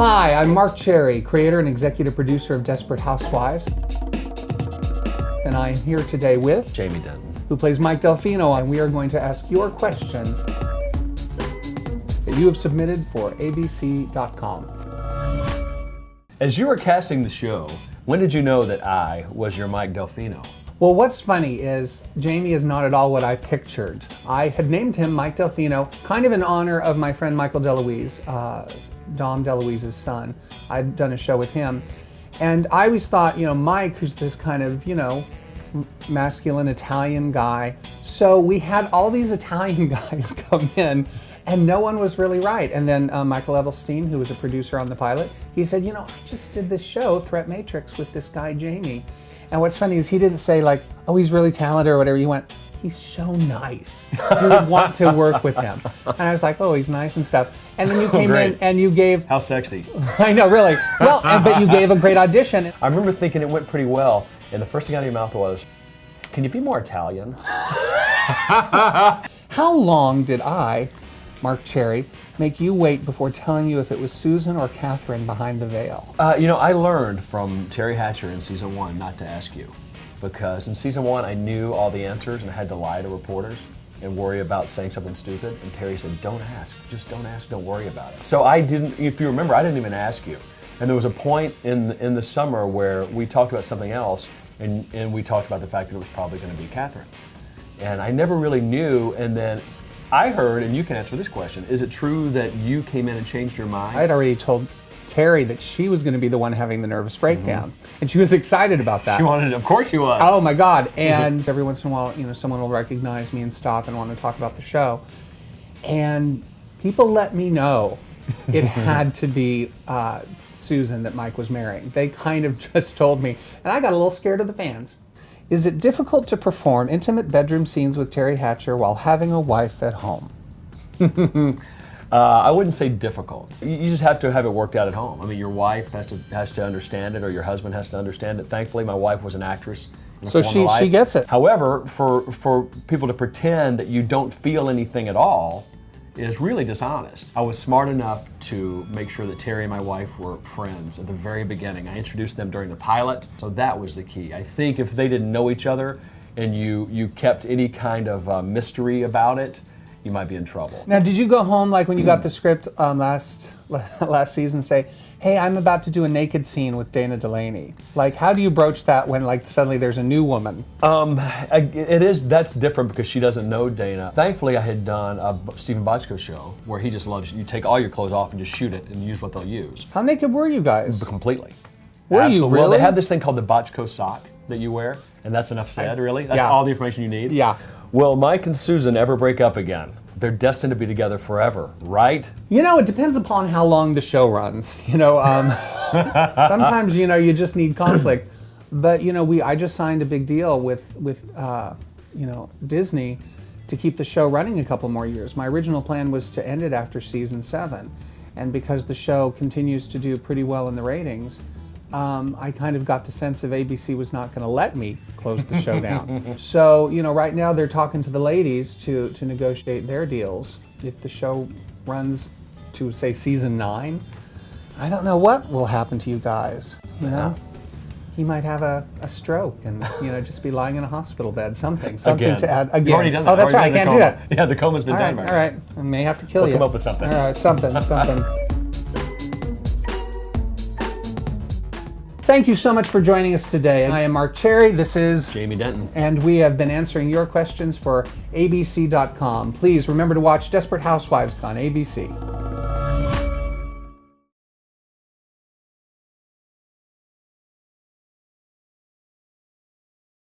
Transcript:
Hi, I'm Marc Cherry, creator and executive producer of Desperate Housewives. And I am here today with Jamie Denton, who plays Mike Delfino, and we are going to ask your questions that you have submitted for abc.com. As you were casting the show, when did you know that I was your Mike Delfino? Well, what's funny is Jamie is not at all what I pictured. I had named him Mike Delfino, kind of in honor of my friend Michael DeLuise, Dom DeLuise's son. I'd done a show with him. And I always thought, Mike, who's this kind of, masculine Italian guy. So we had all these Italian guys come in, and no one was really right. And then Michael Edelstein, who was a producer on the pilot, he said, I just did this show, Threat Matrix, with this guy, Jamie. And what's funny is he didn't say like, oh, he's really talented or whatever. He went, he's so nice. You would want to work with him. And I was like, oh, he's nice and stuff. And then you came in and you gave... How sexy. I know, really. Well, but you gave a great audition. I remember thinking it went pretty well, and the first thing out of your mouth was, can you be more Italian? How long did I, Marc Cherry, make you wait before telling you if it was Susan or Catherine behind the veil? I learned from Terry Hatcher in season 1 not to ask you. Because in season 1, I knew all the answers and I had to lie to reporters and worry about saying something stupid. And Terry said, don't ask. Just don't ask. Don't worry about it. So I didn't, if you remember, I didn't even ask you. And there was a point in the summer where we talked about something else and we talked about the fact that it was probably going to be Catherine. And I never really knew. And then I heard, and you can answer this question, is it true that you came in and changed your mind? I had already told Terry that she was going to be the one having the nervous breakdown. And she was excited about that. She wanted it, of course she was. Oh my God. And every once in a while, someone will recognize me and stop and want to talk about the show. And people let me know it had to be Susan that Mike was marrying. They kind of just told me, and I got a little scared of the fans. Is it difficult to perform intimate bedroom scenes with Terry Hatcher while having a wife at home? I wouldn't say difficult. You just have to have it worked out at home. I mean, your wife has to understand it, or your husband has to understand it. Thankfully, my wife was an actress. So she gets it. However, for people to pretend that you don't feel anything at all is really dishonest. I was smart enough to make sure that Terry and my wife were friends at the very beginning. I introduced them during the pilot, so that was the key. I think if they didn't know each other and you kept any kind of mystery about it, you might be in trouble. Now, did you go home, like when you got the script last season, say, hey, I'm about to do a naked scene with Dana Delaney? Like, how do you broach that when suddenly there's a new woman? That's different because she doesn't know Dana. Thankfully, I had done a Stephen Bochco show where he just loves you take all your clothes off and just shoot it and use what they'll use. How naked were you guys? Completely. Were you really? Well, they have this thing called the Bochco sock that you wear, and that's enough said, really. That's all the information you need. Yeah. Will Mike and Susan ever break up again? They're destined to be together forever, right? It depends upon how long the show runs. Sometimes you just need conflict. But I just signed a big deal with Disney to keep the show running a couple more years. My original plan was to end it after season 7, and because the show continues to do pretty well in the ratings, I kind of got the sense of ABC was not going to let me close the show down. So, right now they're talking to the ladies to negotiate their deals. If the show runs to, say, season 9, I don't know what will happen to you guys. He might have a stroke and, just be lying in a hospital bed, something Again. To add. Again. You've already done that. Oh, that's right, I can't do that. Yeah, the coma's been done. All right, I may have to kill you. We'll come up with something. All right, something. Thank you so much for joining us today. I am Marc Cherry. This is Jamie Denton. And we have been answering your questions for abc.com. Please remember to watch Desperate Housewives on ABC.